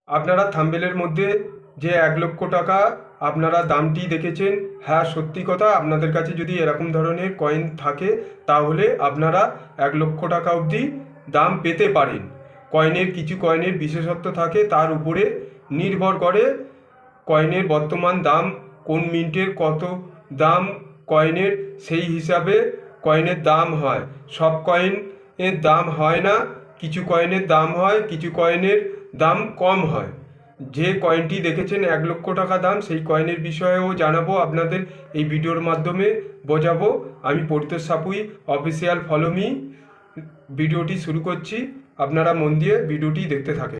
আপনারা থাম্বনেলের মধ্যে যে 1,00,000 টাকা আপনারা দামটি দেখেছেন, হ্যাঁ সত্যি কথা, আপনাদের কাছে যদি এরকম ধরনের কয়েন থাকে তাহলে আপনারা 1,00,000 টাকা অবধি দাম পেতে পারেন। কিছু কয়েনের বিশেষত্ব থাকে, তার উপরে নির্ভর করে কয়েনের বর্তমান দাম, কোন মিন্টের কত দাম কয়েনের, সেই হিসাবে কয়েনের দাম হয়। সব কয়েনের দাম হয় না, কিছু কয়েনের দাম হয়, কিছু কয়েনের দাম কম হয়। যে কয়েনটি দেখেছেন 1,00,000 টাকা দাম, সেই কয়েনের বিষয়েও জানাবো আপনাদের এই ভিডিওর মাধ্যমে বোঝাবো। আমি Paritosh Sapui, official follow me. ভিডিওটি শুরু করছি, আপনারা মন দিয়ে ভিডিওটি দেখতে থাকেন।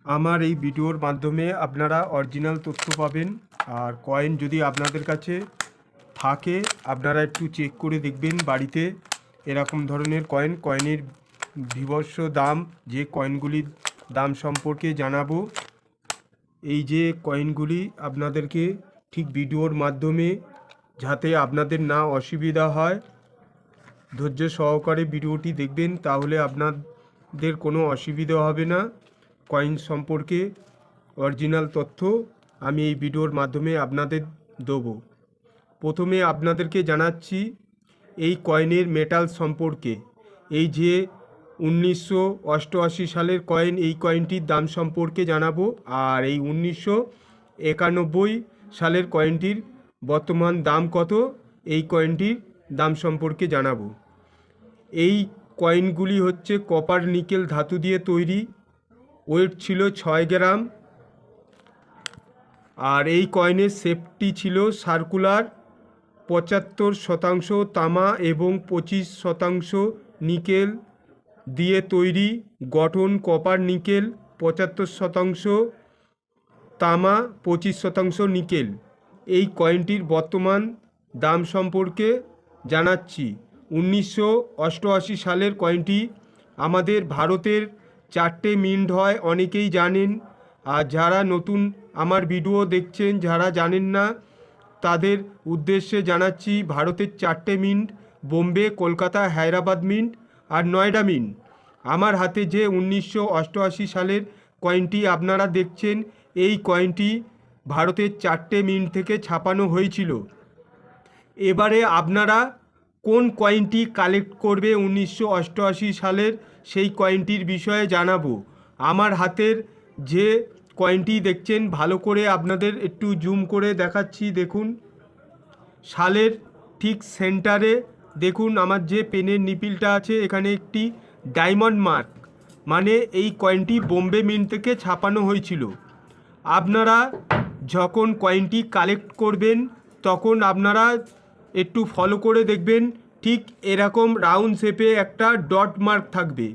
আমার এই ভিডিওর মাধ্যমে আপনারা অরিজিনাল তথ্য পাবেন। আর কয়েন যদি আপনাদের কাছে থাকে আপনারা একটু চেক করে দেখবেন বাড়িতে। এরকম ধরনের কয়েনের বিভৎস দাম, যে কয়েনগুলির দাম সম্পর্কে জানাবো। এই যে কয়েনগুলি আপনাদেরকে ঠিক ভিডিওর মাধ্যমে, যাতে আপনাদের না অসুবিধা হয়, ধৈর্য সহকারে ভিডিওটি দেখবেন, তাহলে আপনাদের কোনো অসুবিধা হবে না। কয়েন সম্পর্কে অরিজিনাল তথ্য আমি এই ভিডিওর মাধ্যমে আপনাদের দেবো। প্রথমে আপনাদেরকে জানাচ্ছি এই কয়েনের মেটাল সম্পর্কে। এই যে 1988 সালের কয়েন, এই কয়েনটির দাম সম্পর্কে জানাবো। আর এই 1991 সালের কয়েনটির বর্তমান দাম কত, এই কয়েনটির দাম সম্পর্কে জানাবো। এই কয়েনগুলি হচ্ছে কপার নিকেল ধাতু দিয়ে তৈরি, ওয়েট ছিল 6 গ্রাম। আর এই কয়েনের শেপটি ছিল সার্কুলার, 75% তামা এবং 25% নিকেল দিয়ে তৈরি। গঠন কপার নিকেল, 75% তামা, 25% নিকেল। এই কয়েনটির বর্তমান দাম সম্পর্কে জানাচ্ছি। 1988 সালের কয়েনটি। আমাদের ভারতের 4টে মিন্ট হয়, অনেকেই জানেন। আর যারা নতুন আমার ভিডিও দেখছেন, যারা জানেন না, তাদের উদ্দেশ্যে জানাচ্ছি ভারতের 4টে মিন্ট: বোম্বে, কলকাতা, হায়দ্রাবাদ মিন্ট আর নয়ডা মিন্ট। আমার হাতে যে 1988 সালের কয়েনটি আপনারা দেখছেন, এই কয়েনটি ভারতের 4টে মিন্ট থেকে ছাপানো হয়েছিল। এবারে আপনারা কোন কয়েনটি কালেক্ট করবে 1988 সালের, সেই কয়েনটির বিষয়ে জানাবো। আমার হাতের যে কয়েনটি দেখছেন, ভালো করে আপনাদের একটু জুম করে দেখাচ্ছি, দেখুন। সালের ঠিক সেন্টারে দেখুন আমার যে পেনের নিপিলটা আছে, এখানে একটি ডায়মন্ড মার্ক, মানে এই কয়েনটি বোম্বে মিন্ট থেকে ছাপানো হয়েছিল। আপনারা যখন কয়েনটি কালেক্ট করবেন তখন আপনারা একটু ফলো করে দেখবেন, ঠিক এরকম রাউন্ড শেপে একটা ডট মার্ক থাকবে।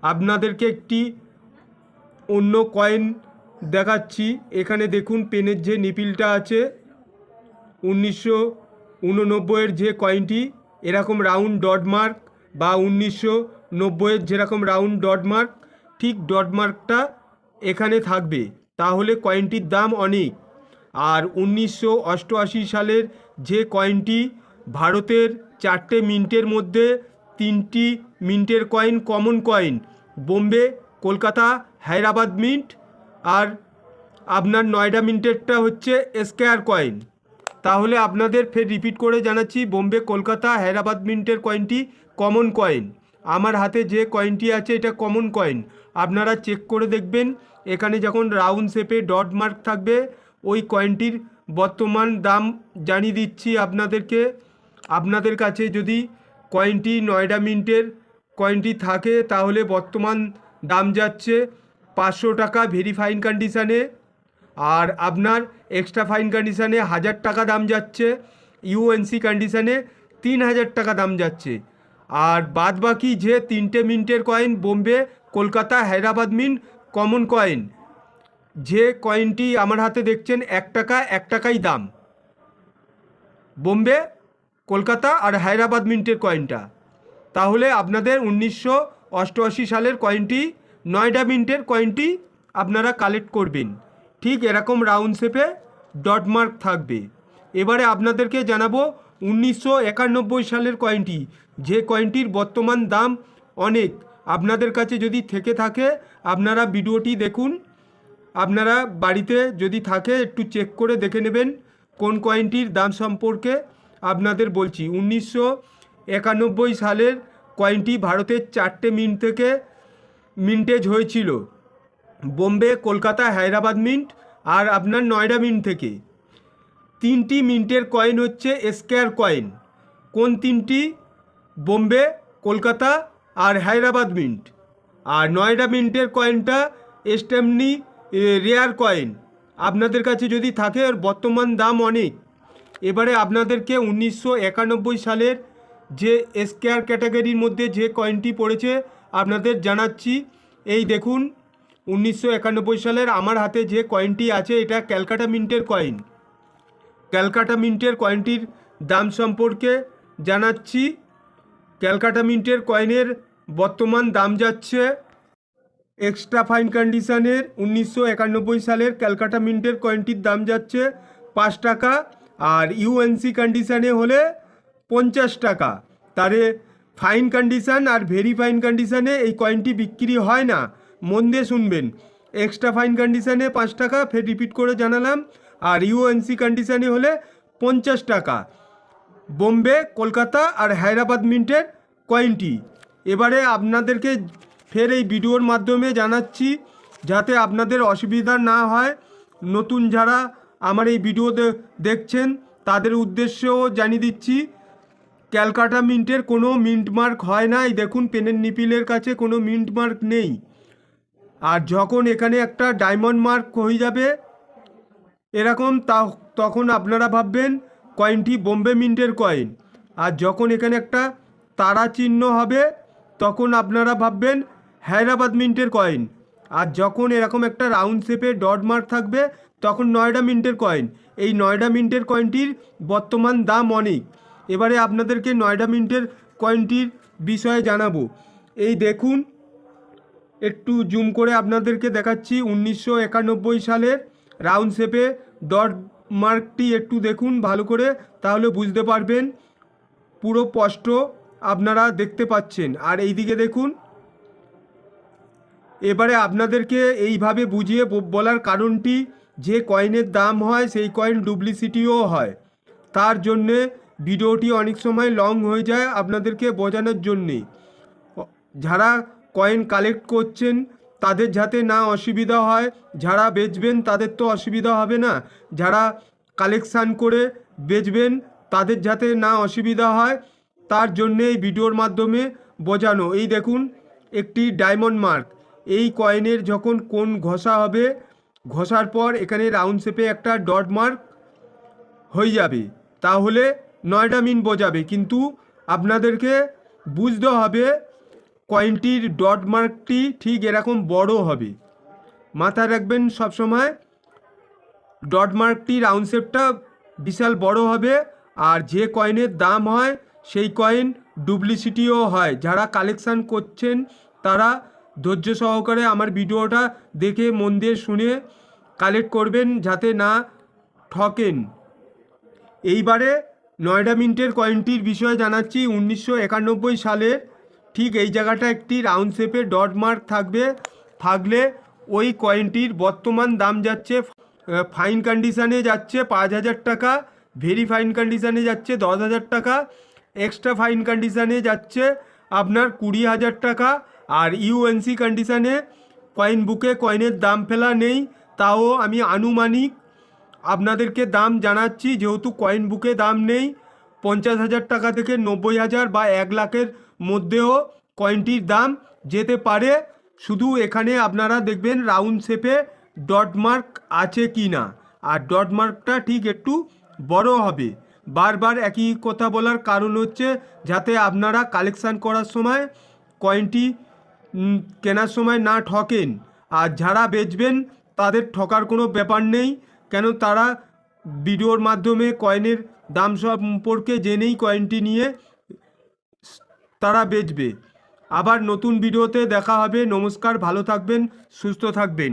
আপনাদেরকে একটি অন্য কয়েন দেখাচ্ছি। এখানে দেখুন পেনের যে নিপিলটা আছে, 1989-এর যে কয়েনটি, এরকম রাউন্ড ডট মার্ক, বা 1990-এর যেরকম রাউন্ড ডট মার্ক, ঠিক ডট মার্কটা এখানে থাকবে, তাহলে কয়েনটির দাম অনেক। আর 1988 সালের যে কয়েনটি, ভারতের 4টে মিন্টের মধ্যে 3টি মিন্টের coin common coin: Bombay, Kolkata, Hyderabad mint, আর আপনার নয়ডা মিন্টেরটা হচ্ছে স্কয়ার কয়েন। তাহলে আপনাদের ফের রিপিট করে জানাচ্ছি, বোম্বে, কলকাতা, হায়দ্রাবাদ মিন্টের কয়েনটি কমন কয়েন। আমার হাতে যে কয়েনটি আছে এটা কমন কয়েন। আপনারা চেক করে দেখবেন, এখানে যখন রাউন্ড শেপে ডট মার্ক থাকবে, ওই কয়েনটির বর্তমান দাম জানিয়ে দিচ্ছি আপনাদেরকে। আপনাদের কাছে যদি কয়েনটি নয়ডা মিন্টের কয়েনটি থাকে, তাহলে বর্তমান দাম যাচ্ছে 500 টাকা ভেরি ফাইন কন্ডিশানে। আর আপনার এক্সট্রা ফাইন কন্ডিশানে 1000 টাকা দাম যাচ্ছে। ইউএনসি কন্ডিশানে 3000 টাকা দাম যাচ্ছে। আর বাদ বাকি যে 3টে মিন্টের coin, Bombay, Kolkata, Hyderabad mint common coin, যে কয়েনটি আমার হাতে দেখছেন 1 টাকা 1 টাকাই দাম, বোম্বে, কলকাতা আর হায়দ্রাবাদ মিন্টের কয়েনটা। তাহলে আপনাদের 1988 সালের কয়েনটি, নয়ডা মিন্টের কয়েনটি আপনারা কালেক্ট করবেন। ঠিক এরকম রাউন্ড শেপে ডট মার্ক থাকবে। এবারে আপনাদেরকে জানাবো 1991 সালের কয়েনটি, যে কয়েনটির বর্তমান দাম অনেক। আপনাদের কাছে যদি থেকে থাকে আপনারা ভিডিওটি দেখুন। আপনারা বাড়িতে যদি থাকে একটু চেক করে দেখে নেবেন কোন কয়েনটির দাম সম্পর্কে আপনাদের বলছি। 1991 সালের কয়েনটি ভারতের 4টে মিন্ট থেকে মিন্টেজ হয়েছিল, বোম্বে, কলকাতা, হায়দ্রাবাদ মিন্ট আর আপনার নয়ডা মিন্ট থেকে। 3টি মিন্টের কয়েন হচ্ছে স্কোয়ার কয়েন। কোন 3টি? বোম্বে, কলকাতা আর হায়দ্রাবাদ মিন্ট। আর নয়ডা মিন্টের কয়েনটা স্টেমনি রেয়ার কয়েন। আপনাদের কাছে যদি থাকে, ওর বর্তমান দাম অনেক। এবারে আপনাদেরকে 1991 সালের যে স্কোয়ার ক্যাটাগরির মধ্যে যে কয়েনটি পড়েছে আপনাদের জানাচ্ছি। এই দেখুন, 1991 সালের আমার হাতে যে কয়েনটি আছে এটা ক্যালকাটা মিন্টের কয়েন। ক্যালকাটা মিন্টের কয়েনটির দাম সম্পর্কে জানাচ্ছি। ক্যালকাটা মিন্টের কয়েনের বর্তমান দাম যাচ্ছে, এক্সট্রা ফাইন কন্ডিশনের 1991 সালের ক্যালকাটা মিন্টের কয়েনটির দাম যাচ্ছে 5 টাকা, আর ইউএনসি কন্ডিশনে হলে 50 টাকা। তারে fine condition are very fine কন্ডিশনে এই কয়েনটি বিক্রি হয় না, মন দিয়ে শুনবেন। এক্সট্রা ফাইন কন্ডিশনে 5 টাকা, ফের রিপিট করে জানালাম, আর ইউএনসি কন্ডিশনে হলে 50 টাকা। বোম্বে, কলকাতা আর হায়দ্রাবাদ মিন্টের কয়েনটি এবারে আপনাদেরকে ফের এই ভিডিওর মাধ্যমে জানাচ্ছি যাতে আপনাদের অসুবিধা না হয়। নতুন যারা আমার এই ভিডিও দেখছেন তাদের উদ্দেশ্যেও জানিয়ে দিচ্ছি, ক্যালকাটা মিন্টের কোনো মিন্ট মার্ক হয় না। এই দেখুন, পেনের নিপিলের কাছে কোনো মিন্ট মার্ক নেই। আর যখন এখানে একটা ডায়মন্ড মার্ক হয়ে যাবে এরকম, তখন আপনারা ভাববেন কয়েনটি বোম্বে মিন্টের কয়েন। আর যখন এখানে একটা তারা চিহ্ন হবে তখন আপনারা ভাববেন হায়দ্রাবাদ মিন্টের কয়েন। আর যখন এরকম একটা রাউন্ড শেপে ডট মার্ক থাকবে তখন নয়ডা মিন্টের কয়েন। এই নয়ডা মিন্টের কয়েনটির বর্তমান দাম অনেক। এবারে আপনাদেরকে নয়ডা মিন্টের কয়েনটির বিষয়ে জানাবো। এই দেখুন, একটু জুম করে আপনাদেরকে দেখাচ্ছি। 1991 সালের রাউন্ড শেপে ডট মার্কটি একটু দেখুন ভালো করে, তাহলে বুঝতে পারবেন। পুরো স্পষ্ট আপনারা দেখতে পাচ্ছেন। আর এই দিকে দেখুন। এবারে আপনাদেরকে এইভাবে বুঝিয়ে বলার কারণটি, যে কয়েনের দাম হয় সেই কয়েন ডুপ্লিসিটিও হয়, তার জন্যে ভিডিওটি অনেক সময় লং হয়ে যায় আপনাদেরকে বোঝানোর জন্যে। যারা কয়েন কালেক্ট করছেন তাদের যাতে না অসুবিধা হয়, যারা বেচবেন তাদের তো অসুবিধা হবে না, যারা কালেকশান করে বেচবেন তাদের যাতে না অসুবিধা হয় তার জন্যে এই ভিডিওর মাধ্যমে বোঝানো। এই দেখুন, একটি ডায়মন্ড মার্ক। এই কয়েনের যখন কোন ঘষা হবে, ঘষার পর এখানে রাউন্ড শেপে একটা ডট মার্ক হয়ে যাবে, তাহলে নয়ডা মিন্ট বোঝাবে। কিন্তু আপনাদেরকে বুঝতে হবে কয়েনটির ডট মার্কটি ঠিক এরকম বড় হবে। মাথায় রাখবেন সবসময়, ডট মার্কটি রাউন্ড শেপটা বিশাল বড় হবে। আর যে কয়েনের দাম হয় সেই কয়েন ডুপ্লিসিটিও হয়। যারা কালেকশান করছেন তারা ধৈর্য সহকারে আমার ভিডিওটা দেখে মন দিয়ে শুনে কালেক্ট করবেন যাতে না ঠকেন। এইবারে নয়ডা মিন্টের কয়েনটির বিষয়ে জানাচ্ছি। 1991 সালের ঠিক এই জায়গাটা একটি রাউন্ড শেপে ডট মার্ক থাকলে ওই কয়েনটির বর্তমান দাম যাচ্ছে, ফাইন কন্ডিশানে যাচ্ছে 5,000 টাকা, ভেরি ফাইন কন্ডিশানে যাচ্ছে 10,000 টাকা, এক্সট্রা ফাইন কন্ডিশানে যাচ্ছে আপনার 20,000 টাকা। আর ইউএনসি কন্ডিশানে কয়েন বুকে কয়েনের দাম ফেলা নেই, তাও আমি আনুমানিক আপনাদেরকে দাম জানাচ্ছি। যেহেতু কয়েন বুকে দাম নেই, 50,000 টাকা থেকে 90,000 বা 1 লাখের মধ্যেও কয়েনটির দাম যেতে পারে। শুধু এখানে আপনারা দেখবেন রাউন্ড শেপে ডট মার্ক আছে কি না, আর ডট মার্কটা ঠিক একটু বড় হবে। বারবার একই কথা বলার কারণ হচ্ছে যাতে আপনারা কালেকশান করার সময় কয়েনটি কেনার সময় না ঠকেন। আর যারা বেচবেন তাদের ঠকার কোনো ব্যাপার নেই, কেন তারা ভিডিওর মাধ্যমে কয়েনের দাম সম্পর্কে জেনেই কয়েনটি নিয়ে তারা বেচবে। আবার নতুন ভিডিওতে দেখা হবে। নমস্কার, ভালো থাকবেন, সুস্থ থাকবেন।